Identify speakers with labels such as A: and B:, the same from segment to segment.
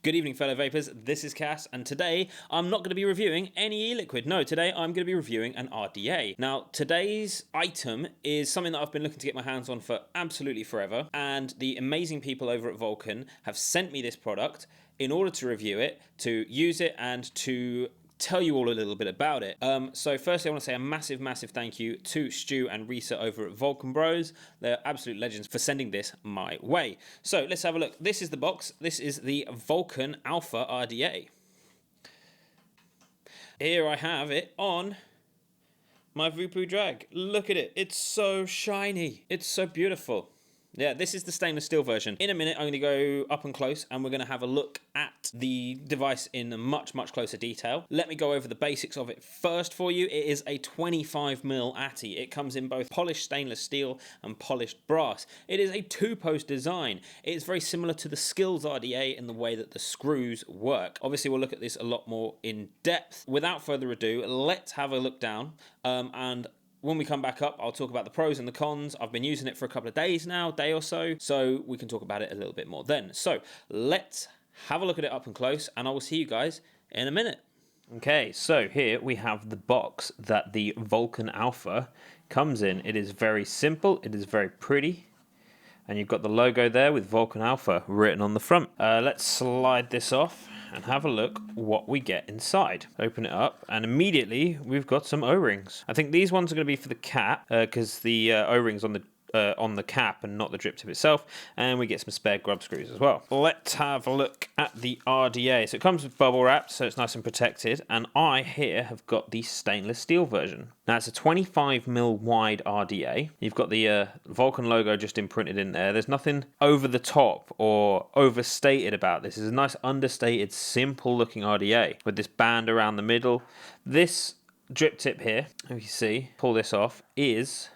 A: Good evening, fellow vapors. This is Cass, and today I'm not going to be reviewing any e-liquid. No, today I'm going to be reviewing an RDA. Now, today's item is something that I've been looking to get my hands on for absolutely forever, and the amazing people over at Vulkan have sent me this product in order to review it, to use it, and to tell you all a little bit about it. So firstly, I want to say a massive thank you to Stu and Risa over at Vulkan Bros. They're absolute legends for sending this my way. So let's have a look. This is the box. This is the Vulkan Alpha RDA. Here I have it on my Vupu drag. Look at it. It's so shiny. It's so beautiful. Yeah, this is the stainless steel version. In a minute, I'm going to go up and close and we're going to have a look at the device in much closer detail. Let me go over the basics of it first for you. It is a 25mm ATI. It comes in both polished stainless steel and polished brass. It is a two-post design. It is very similar to the Skills RDA in the way that the screws work. Obviously, we'll look at this a lot more in depth. Without further ado, let's have a look down and when we come back up, I'll talk about the pros and the cons. I've been using it for a couple of days now, day or so we can talk about it a little bit more then. So let's have a look at it up and close, and I will see you guys in a minute. Okay, so here we have the box that the Vulkan Alpha comes in. It is very simple, it is very pretty, and you've got the logo there with Vulkan Alpha written on the front. Let's slide this off and have a look what we get inside. Open it up, and immediately we've got some O-rings. I think these ones are going to be for the cap, because the O-rings on the cap and not the drip tip itself, and we get some spare grub screws as well. Let's have a look at the RDA. So it comes with bubble wrap, so it's nice and protected, and I here have got the stainless steel version. Now it's a 25mm wide RDA. You've got the Vulkan logo just imprinted in there. There's nothing over the top or overstated about this. It's a nice understated, simple looking RDA with this band around the middle. This drip tip here, if you see, pull this off, is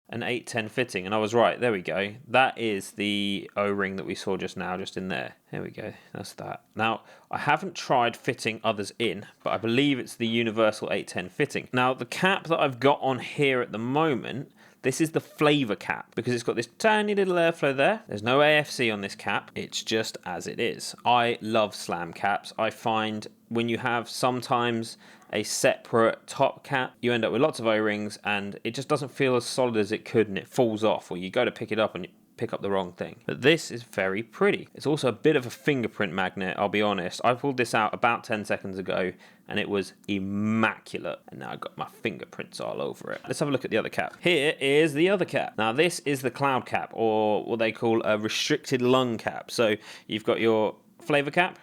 A: an 810 fitting, and I was right. There we go. That is the O-ring that we saw just now, just in there. There we go. That's that. Now, I haven't tried fitting others in, but I believe it's the universal 810 fitting. Now, the cap that I've got on here at the moment, this is the flavor cap, because it's got this tiny little airflow there. There's no AFC on this cap. It's just as it is. I love slam caps. I find when you have sometimes a separate top cap, you end up with lots of O-rings and it just doesn't feel as solid as it could, and it falls off, or you go to pick it up and you pick up the wrong thing. But this is very pretty. It's also a bit of a fingerprint magnet, I'll be honest. I pulled this out about 10 seconds ago and it was immaculate, and now I've got my fingerprints all over it. Let's have a look at the other cap. Here is the other cap. Now this is the cloud cap, or what they call a restricted lung cap. So you've got your flavor cap,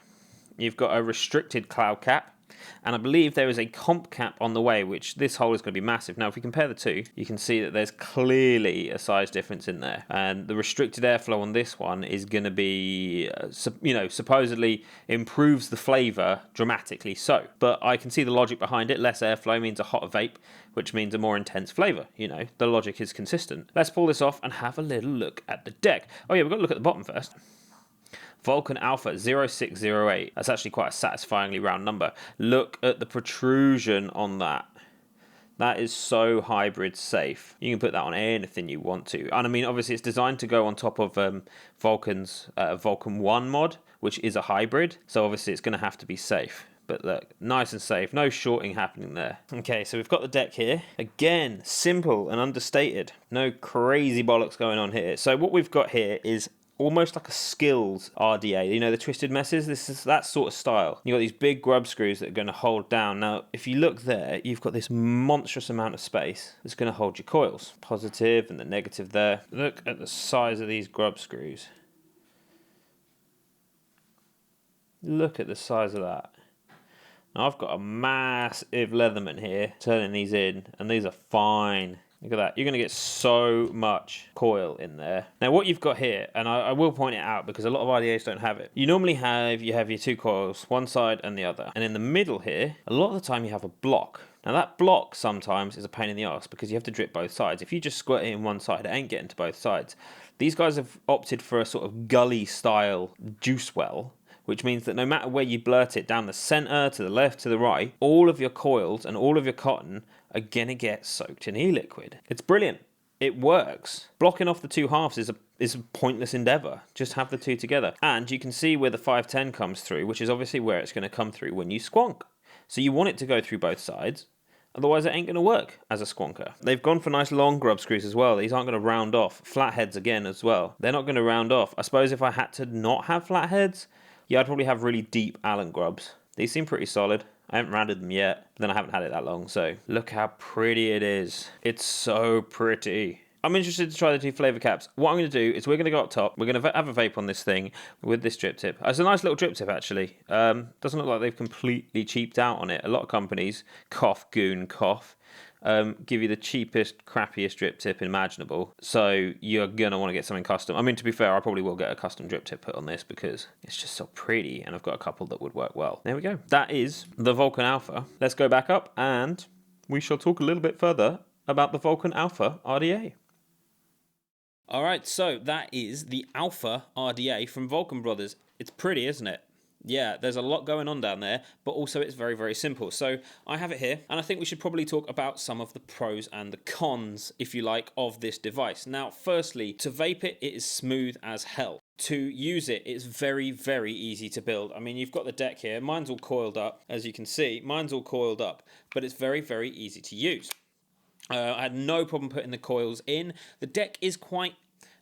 A: you've got a restricted cloud cap, and I believe there is a comp cap on the way, which this hole is going to be massive. Now, if we compare the two, you can see that there's clearly a size difference in there. And the restricted airflow on this one is going to be, supposedly improves the flavor dramatically so. But I can see the logic behind it. Less airflow means a hotter vape, which means a more intense flavor. The logic is consistent. Let's pull this off and have a little look at the deck. Oh yeah, we've got to look at the bottom first. Vulkan Alpha 0608. That's actually quite a satisfyingly round number. Look at the protrusion on that. That is so hybrid safe. You can put that on anything you want to. And I mean, obviously it's designed to go on top of Vulkan's Vulkan 1 mod, which is a hybrid. So obviously it's going to have to be safe. But look, nice and safe. No shorting happening there. Okay, so we've got the deck here. Again, simple and understated. No crazy bollocks going on here. So what we've got here is almost like a Skills RDA. The twisted messes? This is that sort of style. You've got these big grub screws that are going to hold down. Now, if you look there, you've got this monstrous amount of space that's going to hold your coils. Positive and the negative there. Look at the size of these grub screws. Look at the size of that. Now, I've got a massive Leatherman here turning these in, and these are fine. Look at that. You're going to get so much coil in there. Now, what you've got here, and I will point it out because a lot of RDAs don't have it. You normally have your two coils, one side and the other. And in the middle here, a lot of the time you have a block. Now, that block sometimes is a pain in the arse because you have to drip both sides. If you just squirt it in one side, it ain't getting to both sides. These guys have opted for a sort of gully-style juice well, which means that no matter where you blurt it, down the center, to the left, to the right, all of your coils and all of your cotton are going to get soaked in e-liquid. It's brilliant. it works. Blocking off the two halves is a pointless endeavour. Just have the two together. And you can see where the 510 comes through, which is obviously where it's going to come through when you squonk. So you want it to go through both sides, otherwise it ain't going to work as a squonker. They've gone for nice long grub screws as well. These aren't going to round off. Flatheads again as well. They're not going to round off. I suppose if I had to not have flatheads, yeah, I'd probably have really deep Allen grubs. These seem pretty solid. I haven't rounded them yet, but then I haven't had it that long, so look how pretty it is. It's so pretty. I'm interested to try the two flavour caps. What I'm going to do is we're going to go up top. We're going to have a vape on this thing with this drip tip. It's a nice little drip tip, actually. Doesn't look like they've completely cheaped out on it. A lot of companies, cough, goon, cough, give you the cheapest, crappiest drip tip imaginable. So you're going to want to get something custom. I mean, to be fair, I probably will get a custom drip tip put on this because it's just so pretty, and I've got a couple that would work well. There we go. That is the Vulkan Alpha. Let's go back up, and we shall talk a little bit further about the Vulkan Alpha RDA. All right, so that is the Alpha RDA from Vulkan Brothers. It's pretty, isn't it? Yeah, there's a lot going on down there, but also it's very, very simple. So I have it here, and I think we should probably talk about some of the pros and the cons, if you like, of this device. Now, firstly, to vape it, it is smooth as hell. To use it, it's very, very easy to build. I mean, you've got the deck here. Mine's all coiled up, as you can see. Mine's all coiled up, but it's very, very easy to use. I had no problem putting the coils in. The deck is quite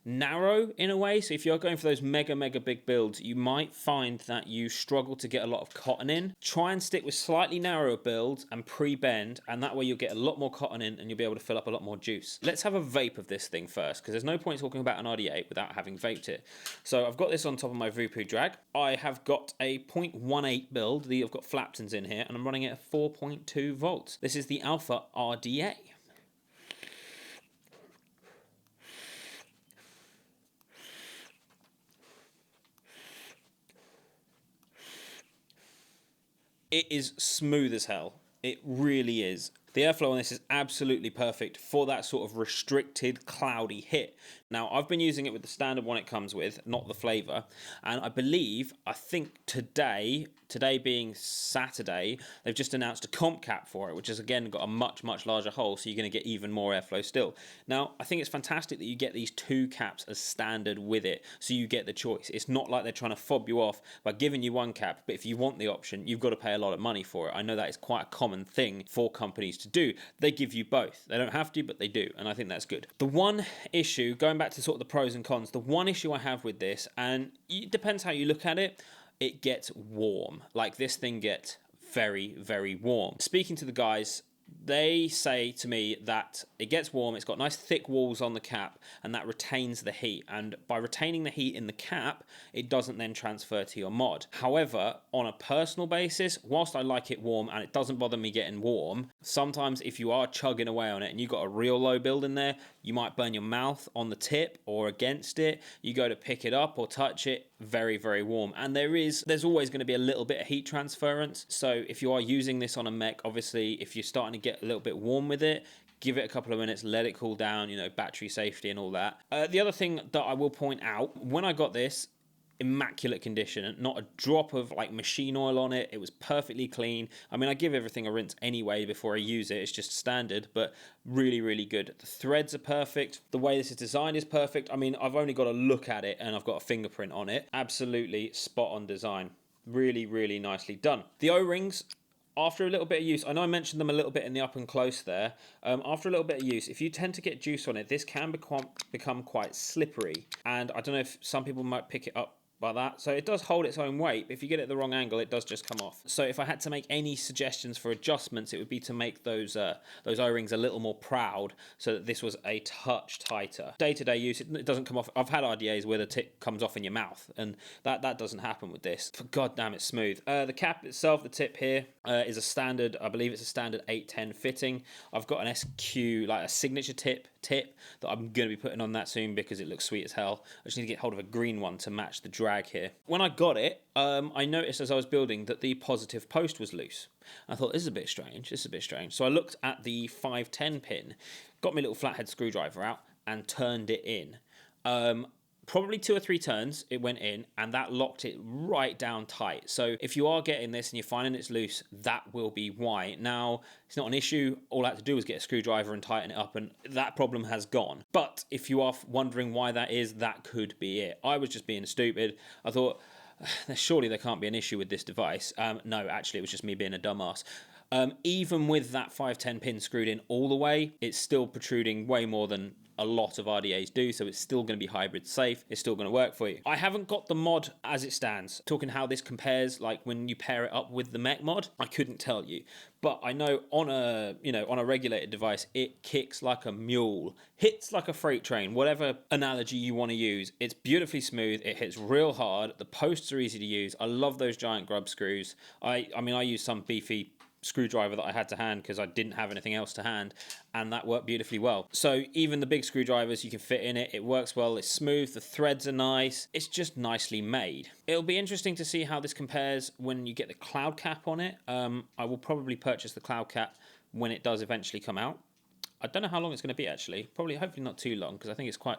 A: narrow in a way, so if you're going for those mega big builds, you might find that you struggle to get a lot of cotton in. Try and stick with slightly narrower builds and pre-bend, and that way you'll get a lot more cotton in and you'll be able to fill up a lot more juice. Let's have a vape of this thing first, because there's no point talking about an RDA without having vaped it. So I've got this on top of my Vupu drag. I have got a 0.18 build. I've got Flaptons in here, and I'm running it at 4.2 volts. This is the Alpha RDA. It is smooth as hell. It really is. The airflow on this is absolutely perfect for that sort of restricted, cloudy hit. Now, I've been using it with the standard one it comes with, not the flavour, and I think today being Saturday, they've just announced a comp cap for it, which has again got a much larger hole, so you're going to get even more airflow still. Now, I think it's fantastic that you get these two caps as standard with it, so you get the choice. It's not like they're trying to fob you off by giving you one cap, but if you want the option, you've got to pay a lot of money for it. I know that is quite a common thing for companies to do. They give you both. They don't have to, but they do, and I think that's good. The one issue, going back to sort of the pros and cons, the one issue I have with this, and it depends how you look at it, it gets warm. Like, this thing gets very warm. Speaking to the guys, they say to me that it gets warm, it's got nice thick walls on the cap, and that retains the heat. And by retaining the heat in the cap, it doesn't then transfer to your mod. However, on a personal basis, whilst I like it warm and it doesn't bother me getting warm, sometimes if you are chugging away on it and you've got a real low build in there, you might burn your mouth on the tip or against it. You go to pick it up or touch it, very warm. And there's always going to be a little bit of heat transference. So if you are using this on a mech, obviously, if you're starting to get a little bit warm with it, give it a couple of minutes, let it cool down, battery safety and all that. The other thing that I will point out, when I got this, immaculate condition, not a drop of machine oil on it. It was perfectly clean. I mean, I give everything a rinse anyway before I use it. It's just standard, but really good. The threads are perfect. The way this is designed is perfect. I mean, I've only got to look at it and I've got a fingerprint on it. Absolutely spot on design. Really nicely done. The O-rings, after a little bit of use, I know I mentioned them a little bit in the up and close there. After a little bit of use, if you tend to get juice on it, this can become quite slippery. And I don't know if some people might pick it up like that. So it does hold its own weight, but if you get it at the wrong angle, it does just come off. So if I had to make any suggestions for adjustments, it would be to make those O-rings a little more proud so that this was a touch tighter. Day-to-day use, it doesn't come off. I've had RDAs where the tip comes off in your mouth, and that doesn't happen with this. For goddamn, it's smooth. The cap itself, the tip here, is a standard, I believe it's a standard 810 fitting. I've got an SQ, a signature tip that I'm going to be putting on that soon because it looks sweet as hell. I just need to get hold of a green one to match the drag here. When I got it, I noticed as I was building that the positive post was loose. I thought, this is a bit strange. So I looked at the 510 pin, got my little flathead screwdriver out and turned it in. probably 2 or 3 turns it went in, and that locked it right down tight. So if you are getting this and you're finding it's loose, that will be why. Now, it's not an issue. All I had to do was get a screwdriver and tighten it up, and that problem has gone. But if you are wondering why that is, that could be it. I was just being stupid. I thought, surely there can't be an issue with this device. No, actually, it was just me being a dumbass. Even with that 510 pin screwed in all the way, it's still protruding way more than a lot of RDAs do, so it's still going to be hybrid safe. It's still going to work for you. I haven't got the mod as it stands. Talking how this compares, like when you pair it up with the mech mod, I couldn't tell you. But I know on a regulated device, it kicks like a mule, hits like a freight train, whatever analogy you want to use. It's beautifully smooth. It hits real hard. The posts are easy to use. I love those giant grub screws. I use some beefy screwdriver that I had to hand because I didn't have anything else to hand, and that worked beautifully well. So even the big screwdrivers, you can fit in it. It works well. It's smooth. The threads are nice. It's just nicely made. It'll be interesting to see how this compares when you get the cloud cap on it. I will probably purchase the cloud cap when it does eventually come out. I don't know how long it's going to be actually. Hopefully not too long, because I think it's quite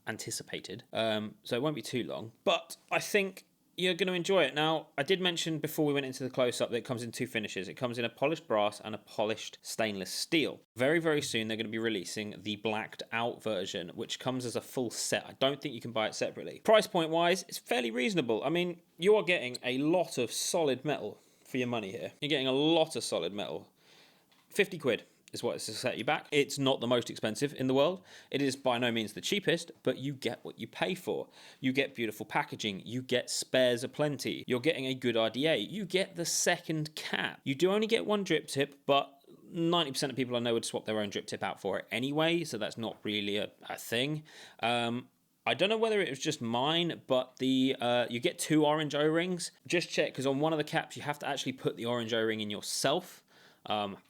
A: anticipated. So it won't be too long. But I think you're going to enjoy it. Now, I did mention before we went into the close-up that it comes in 2 finishes. It comes in a polished brass and a polished stainless steel. Very, very soon, they're going to be releasing the blacked out version, which comes as a full set. I don't think you can buy it separately. Price point-wise, it's fairly reasonable. I mean, you are getting a lot of solid metal for your money here. You're getting a lot of solid metal. 50 quid is what it's to set you back. It's not the most expensive in the world. It is by no means the cheapest, but you get what you pay for. You get beautiful packaging. You get spares aplenty. You're getting a good RDA. You get the second cap. You do only get 1 drip tip, but 90% of people I know would swap their own drip tip out for it anyway, so that's not really a thing. I don't know whether it was just mine, but you get 2 orange O-rings. Just check, because on one of the caps, you have to actually put the orange O-ring in yourself.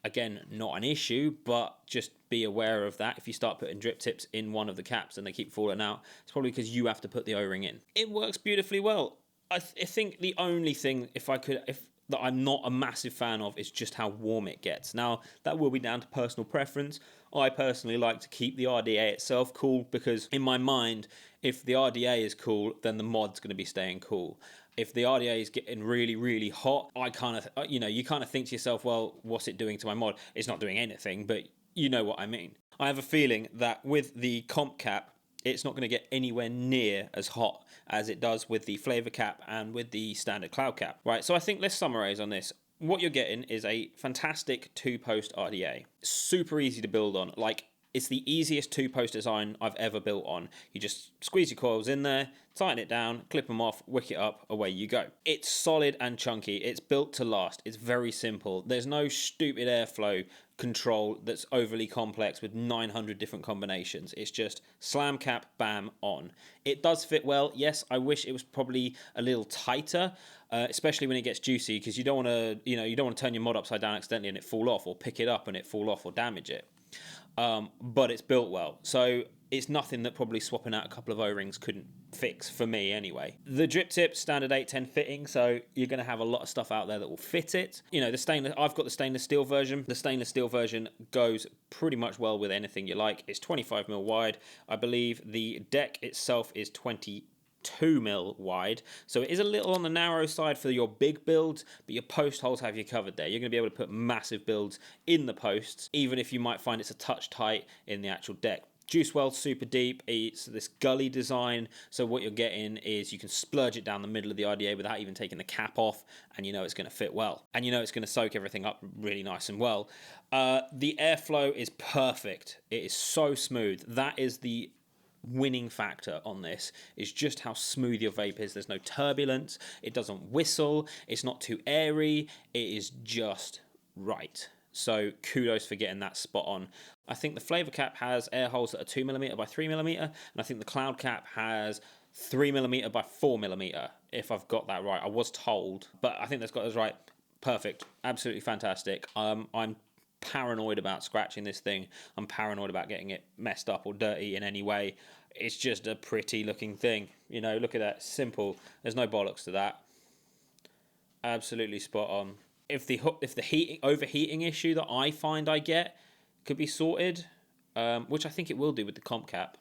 A: Again, not an issue, but just be aware of that. If you start putting drip tips in one of the caps and they keep falling out, it's probably because you have to put the O-ring in. It works beautifully well. I think the only thing, that I'm not a massive fan of, is just how warm it gets. Now, that will be down to personal preference. I personally like to keep the RDA itself cool, because in my mind, if the RDA is cool, then the mod's going to be staying cool. If the RDA is getting really, really hot, you kind of think to yourself, well, what's it doing to my mod? It's not doing anything, but you know what I mean. I have a feeling that with the comp cap, it's not going to get anywhere near as hot as it does with the flavor cap and with the standard cloud cap. Right, so I think let's summarize on this. What you're getting is a fantastic 2-post RDA. Super easy to build on. Like, it's the easiest 2-post design I've ever built on. You just squeeze your coils in there, tighten it down, clip them off, wick it up, away you go. It's solid and chunky. It's built to last. It's very simple. There's no stupid airflow control that's overly complex with 900 different combinations. It's just slam cap, bam, on. It does fit well. Yes, I wish it was probably a little tighter, especially when it gets juicy, because you don't want to turn your mod upside down accidentally and it fall off, or pick it up and it fall off or damage it. But it's built well, so it's nothing that probably swapping out a couple of O-rings couldn't fix, for me anyway. The drip tip, standard 810 fitting, so you're going to have a lot of stuff out there that will fit it. I've got the stainless steel version. The stainless steel version goes pretty much well with anything you like. It's 25mm wide. I believe the deck itself is 22mm wide, so it is a little on the narrow side for your big builds, but your post holes have you covered there. You're going to be able to put massive builds in the posts, even if you might find it's a touch tight in the actual deck. Juice well super deep. It's this gully design, so what you're getting is you can splurge it down the middle of the RDA without even taking the cap off, and you know it's going to fit well, and you know it's going to soak everything up really nice and well. The airflow is perfect. It is so smooth. That is the winning factor on this, is just how smooth your vape is. There's no turbulence. It doesn't whistle. It's not too airy. It is just right. So kudos for getting that spot on. I think the flavor cap has air holes that are 2mm by 3mm, and I think the cloud cap has 3mm by 4mm, if I've got that right. I was told, but I think that's got us right. Perfect. Absolutely fantastic. I'm paranoid about scratching this thing. I'm paranoid about getting it messed up or dirty in any way. It's just a pretty looking thing. Look at that. Simple. There's no bollocks to that. Absolutely spot on. If the overheating issue that I find I get could be sorted, which I think it will do with the comp cap,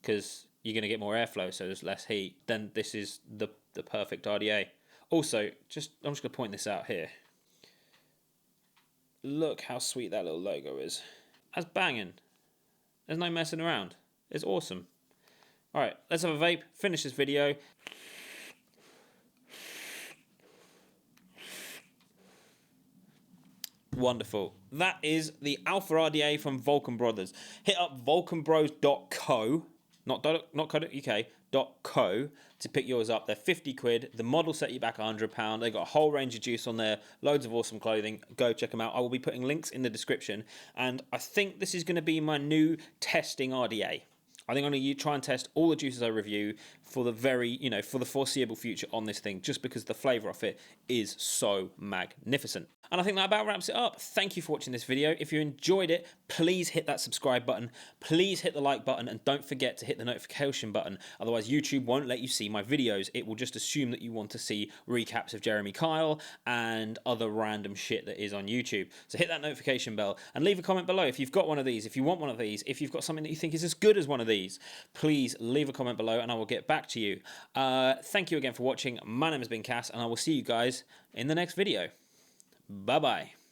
A: because you're going to get more airflow, so there's less heat, then this is the perfect RDA. Also, I'm just going to point this out here. Look how sweet that little logo is. That's banging. There's no messing around. It's awesome. Alright, let's have a vape, finish this video. Wonderful. That is the Alpha RDA from Vulkan Brothers. Hit up vulkanbros.co, not .co.uk, .co to pick yours up. They're 50 quid. The model set you back £100. They got a whole range of juice on there, loads of awesome clothing. Go check them out. I will be putting links in the description. And I think this is going to be my new testing RDA. I think I'm going to try and test all the juices I review for the for the foreseeable future on this thing, just because the flavour of it is so magnificent. And I think that about wraps it up. Thank you for watching this video. If you enjoyed it, please hit that subscribe button. Please hit the like button, and don't forget to hit the notification button. Otherwise, YouTube won't let you see my videos. It will just assume that you want to see recaps of Jeremy Kyle and other random shit that is on YouTube. So hit that notification bell and leave a comment below if you've got one of these, if you want one of these, if you've got something that you think is as good as one of these. Please leave a comment below and I will get back to you. Thank you again for watching. My name has been Cass, and I will see you guys in the next video. Bye-bye.